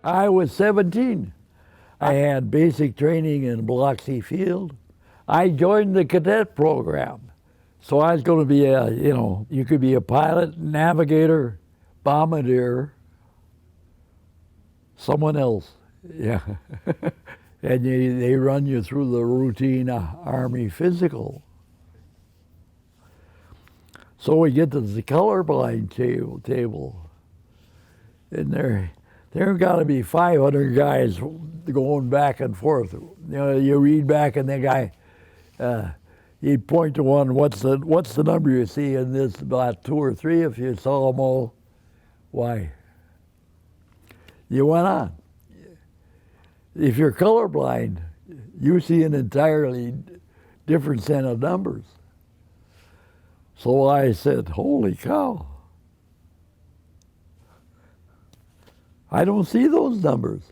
I was 17. I had basic training in Biloxi Field. I joined the cadet program. So I was going to be you could be a pilot, navigator, bombardier, someone else. Yeah. And they run you through the routine Army physical. So we get to the colorblind table, and there got to be 500 guys going back and forth. You read back, and the guy, he'd point to one. What's the number you see in this? About 2 or 3. If you saw them all, why? You went on. If you're colorblind, you see an entirely different set of numbers. So I said, holy cow. I don't see those numbers.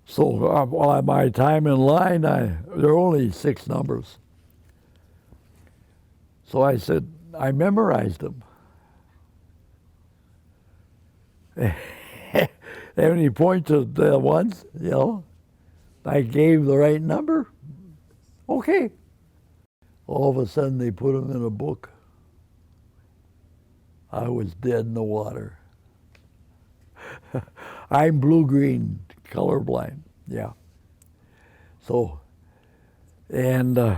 So my time in line, there are only 6 numbers. So I said, I memorized them. And he pointed to the ones, I gave the right number. Okay. All of a sudden, they put them in a book. I was dead in the water. I'm blue-green, colorblind, yeah. So the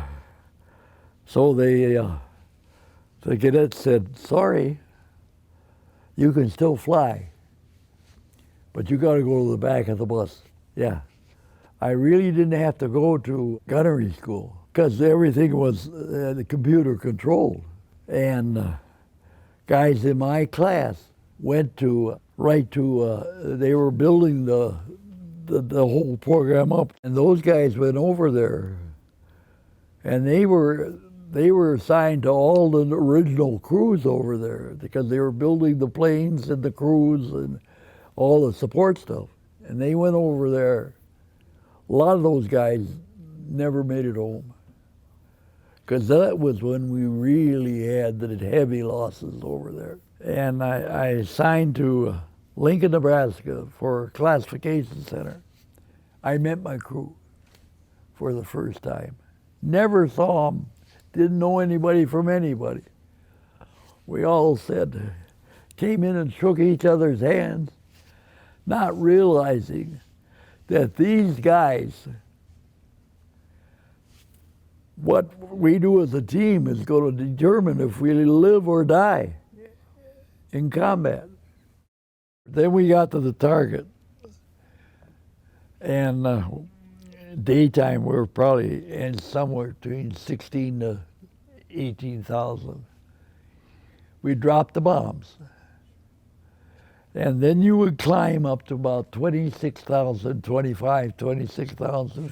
cadet said, sorry, you can still fly, but you got to go to the back of the bus. Yeah. I really didn't have to go to gunnery school because everything was the computer controlled. And guys in my class went they were building the whole program up. And those guys went over there, and they were assigned to all the original crews over there because they were building the planes and the crews and all the support stuff. And they went over there. A lot of those guys never made it home because that was when we really had the heavy losses over there. And I assigned to Lincoln, Nebraska for a classification center. I met my crew for the first time. Never saw them, didn't know anybody from anybody. We all came in and shook each other's hands, not realizing that these guys, what we do as a team is going to determine if we live or die in combat. Then we got to the target, and daytime we were probably in somewhere between 16 to 18,000. We dropped the bombs. And then you would climb up to about 26,000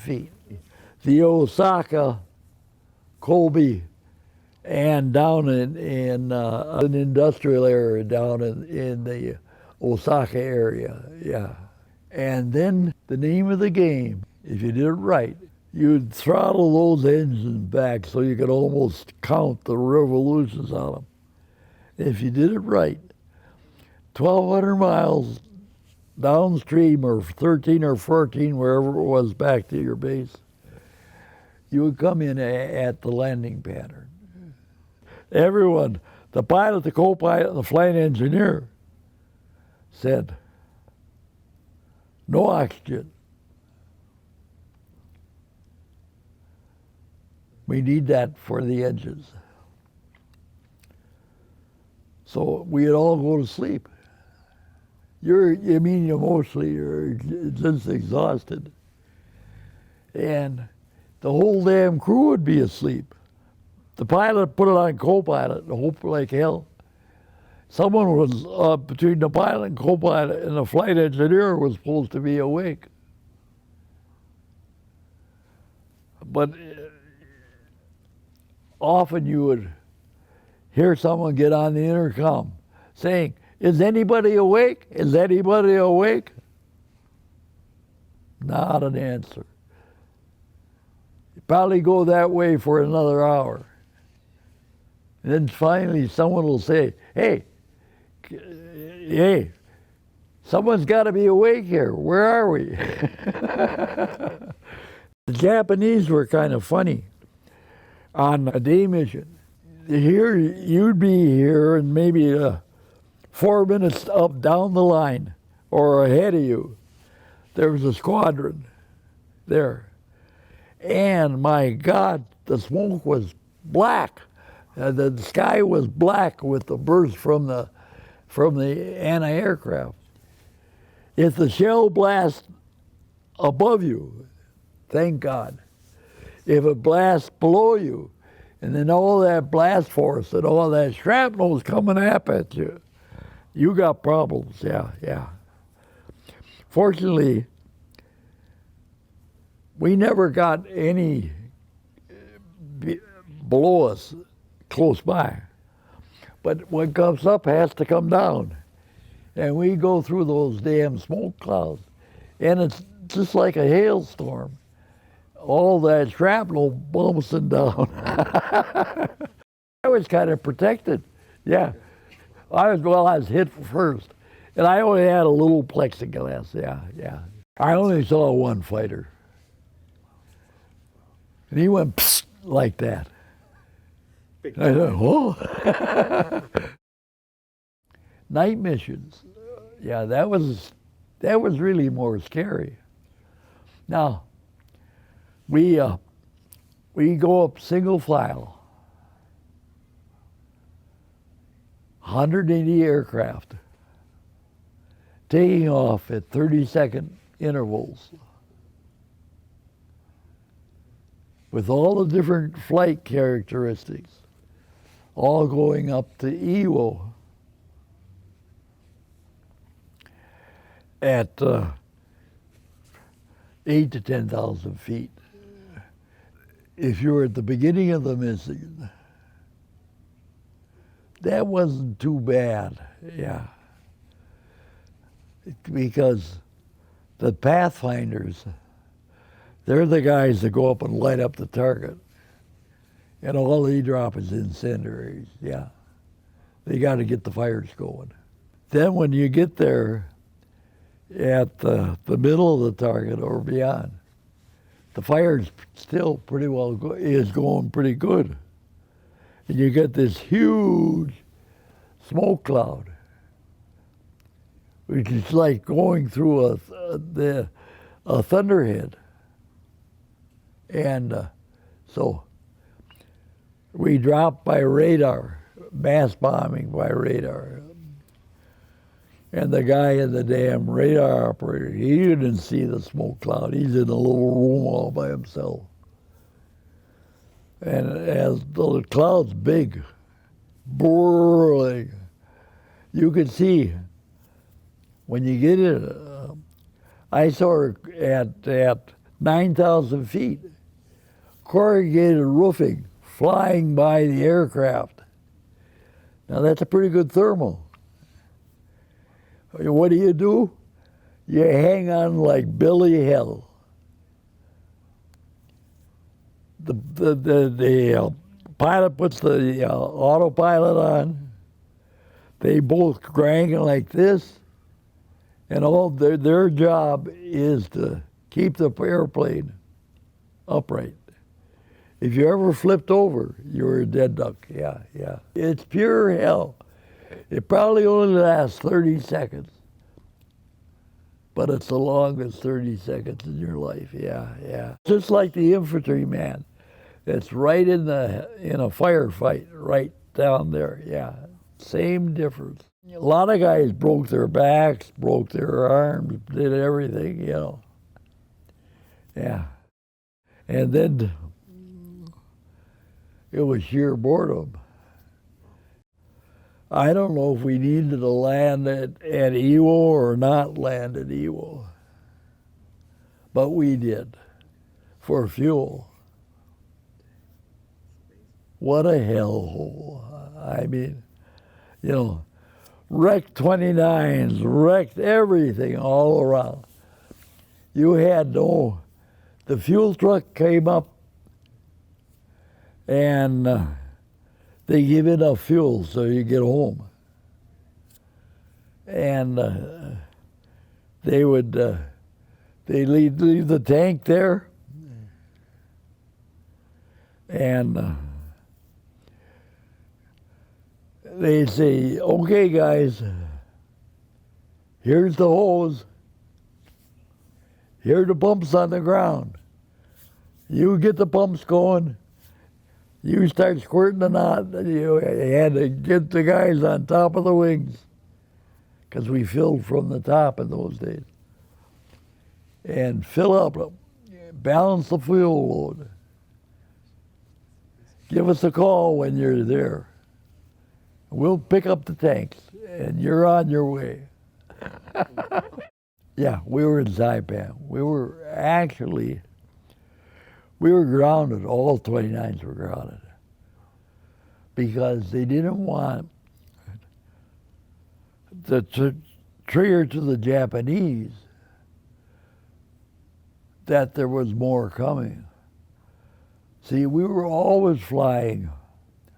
feet. The Osaka, Colby, and down in an industrial area down in the Osaka area, yeah. And then the name of the game, if you did it right, you'd throttle those engines back so you could almost count the revolutions on them. If you did it right, 1,200 miles downstream, or 13 or 14, wherever it was, back to your base, you would come in at the landing pattern. Everyone, the pilot, the co-pilot, and the flight engineer said, no oxygen. We need that for the engines. So we'd all go to sleep. You're just exhausted. And the whole damn crew would be asleep. The pilot put it on co-pilot and hope like hell. Someone was between the pilot and co-pilot, and the flight engineer was supposed to be awake. But often you would hear someone get on the intercom saying, is anybody awake? Is anybody awake? Not an answer. You probably go that way for another hour. And then finally someone will say, hey, Someone's got to be awake here. Where are we? The Japanese were kind of funny on a day mission. Here, you'd be here and maybe 4 minutes up down the line or ahead of you, there was a squadron there. And my God, the smoke was black. The sky was black with the burst from the anti-aircraft. If the shell blasts above you, thank God. If it blasts below you, and then all that blast force and all that shrapnel is coming up at you, you got problems, yeah. Fortunately, we never got any below us close by. But what comes up has to come down. And we go through those damn smoke clouds. And it's just like a hailstorm. All that shrapnel bouncing down. I was kind of protected, yeah. I was hit first. And I only had a little plexiglass, yeah. I only saw one fighter. And he went psst, like that. I thought, whoa. Night missions, yeah, that was really more scary. Now, we go up single file, 180 aircraft, taking off at 30-second intervals, with all the different flight characteristics, all going up to Iwo at 8 to 10,000 feet. If you were at the beginning of the mission, that wasn't too bad, yeah. Because the pathfinders, they're the guys that go up and light up the target. And all they drop is incendiaries, yeah. They got to get the fires going. Then when you get there at the middle of the target or beyond, the fire's still pretty well is going pretty good. And you get this huge smoke cloud, which is like going through a thunderhead. And so we dropped by radar, mass bombing by radar. And the guy in the damn radar operator, he didn't see the smoke cloud. He's in a little room all by himself. And as the cloud's big, whirling, you could see when you get in. I saw her at 9,000 feet, corrugated roofing flying by the aircraft. Now that's a pretty good thermal. What do? You hang on like Billy Hell. The pilot puts the autopilot on. They both cranking like this, and all their job is to keep the airplane upright. If you ever flipped over, you were a dead duck. Yeah. It's pure hell. It probably only lasts 30 seconds, but it's the longest 30 seconds in your life. Yeah. Just like the infantryman, it's right in a firefight, right down there. Yeah, same difference. A lot of guys broke their backs, broke their arms, did everything, Yeah, and then it was sheer boredom. I don't know if we needed to land at Iwo or not land at Iwo, but we did for fuel. What a hellhole. I mean, wrecked 29s, wrecked everything all around. You had the fuel truck came up and they give enough fuel so you get home. And they would they leave the tank there, and they'd say, "Okay, guys, here's the hose. Here are the pumps on the ground. You get the pumps going. You start squirting the knot." You had to get the guys on top of the wings, because we filled from the top in those days. And fill up, balance the fuel load. Give us a call when you're there. We'll pick up the tanks, and you're on your way. Yeah, we were in Saipan. We were grounded. All 29s were grounded because they didn't want to trigger to the Japanese that there was more coming. See, we were always flying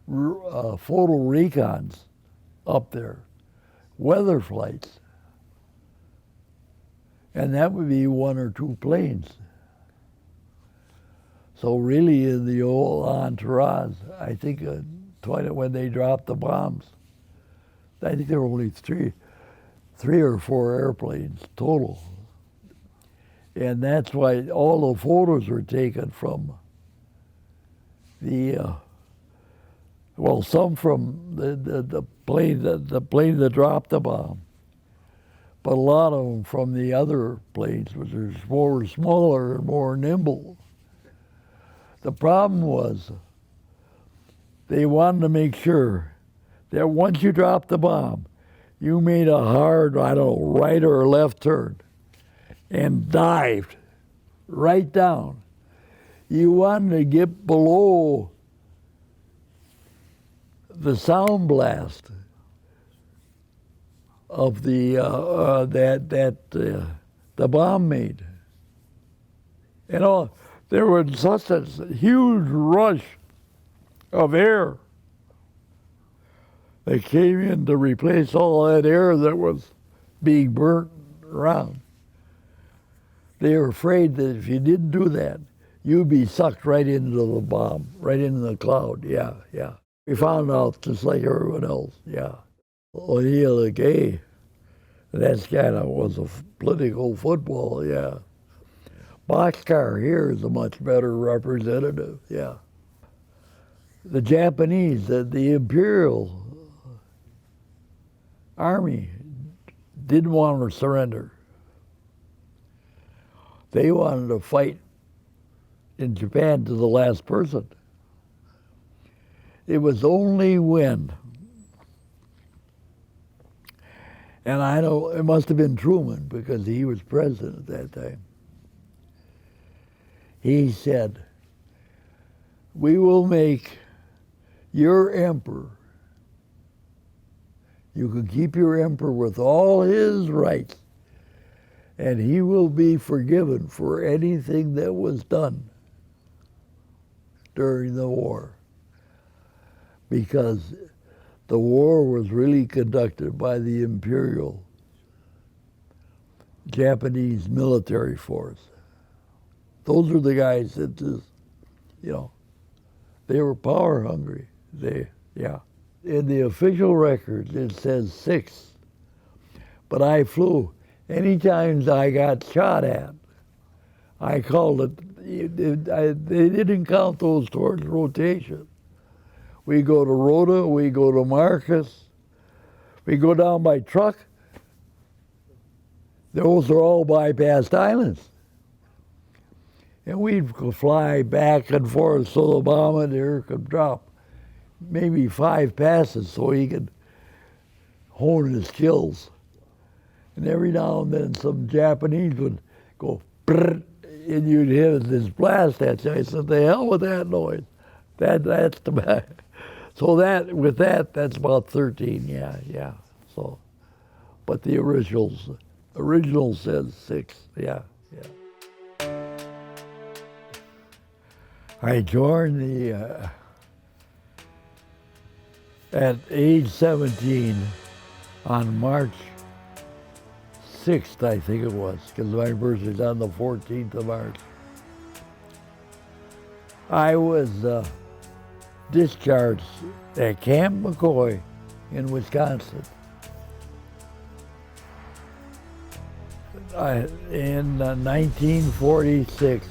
photo recons up there, weather flights. And that would be 1 or 2 planes. So really in the old entourage, I think when they dropped the bombs, I think there were only three or 4 airplanes total. And that's why all the photos were taken from some from the plane that dropped the bomb, but a lot of them from the other planes, which were smaller and more nimble. The problem was they wanted to make sure that once you dropped the bomb, you made a hard, right or left turn and dived right down. You wanted to get below the sound blast of the bomb made. There was such a huge rush of air that came in to replace all that air that was being burnt around. They were afraid that if you didn't do that, you'd be sucked right into the bomb, right into the cloud. Yeah. We found out just like everyone else. Yeah. O'Neill the gay. That's kind of was a political football. Yeah. Boxcar here is a much better representative. Yeah. The Japanese, the Imperial Army, didn't want to surrender. They wanted to fight in Japan to the last person. It was only when, and I know it must have been Truman because he was president at that time. He said, "We will make your emperor, you can keep your emperor with all his rights, and he will be forgiven for anything that was done during the war." Because the war was really conducted by the Imperial Japanese military force. Those were the guys that just, they were power hungry. In the official records, it says 6. But I flew. Any times I got shot at, I called it, they didn't count those towards rotation. We go to Rota, we go to Marcus, we go down by truck. Those are all bypassed islands. And we'd fly back and forth so the bombardier could drop maybe 5 passes so he could hone his skills. And every now and then some Japanese would go, brrr, and you'd hear this blast at you. I said, "The hell with that noise. That's the bad." So that's about 13, yeah. So, but the original says 6, yeah. I joined at age 17 on March 6th, I think it was, because my birthday's on the 14th of March. I was discharged at Camp McCoy in Wisconsin. In 1946,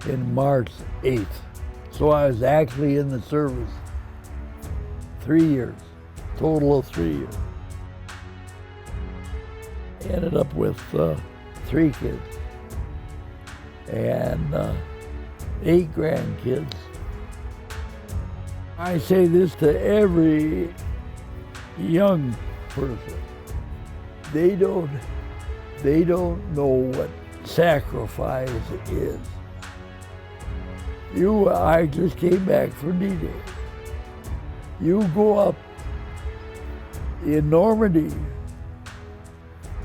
in March 8th. So I was actually in the service 3 years, total of 3 years. Ended up with 3 kids and 8 grandkids. I say this to every young person. They don't know what sacrifice is. I just came back from D-Day. You go up in Normandy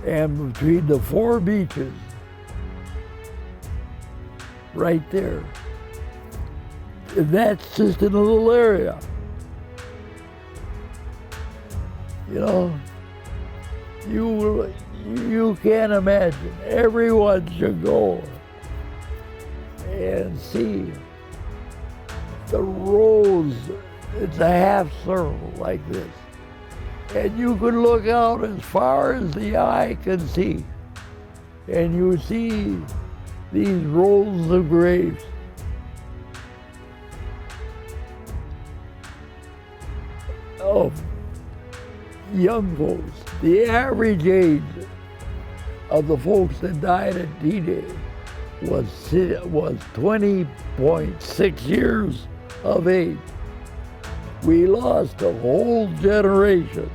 and between the 4 beaches, right there, and that's just in a little area. You know, you can't imagine. Everyone should go and see the roads. It's a half circle like this. And you can look out as far as the eye can see. And you see these rows of graves. Of young folks. The average age of the folks that died at D-Day was 20.6 years of age. We lost a whole generation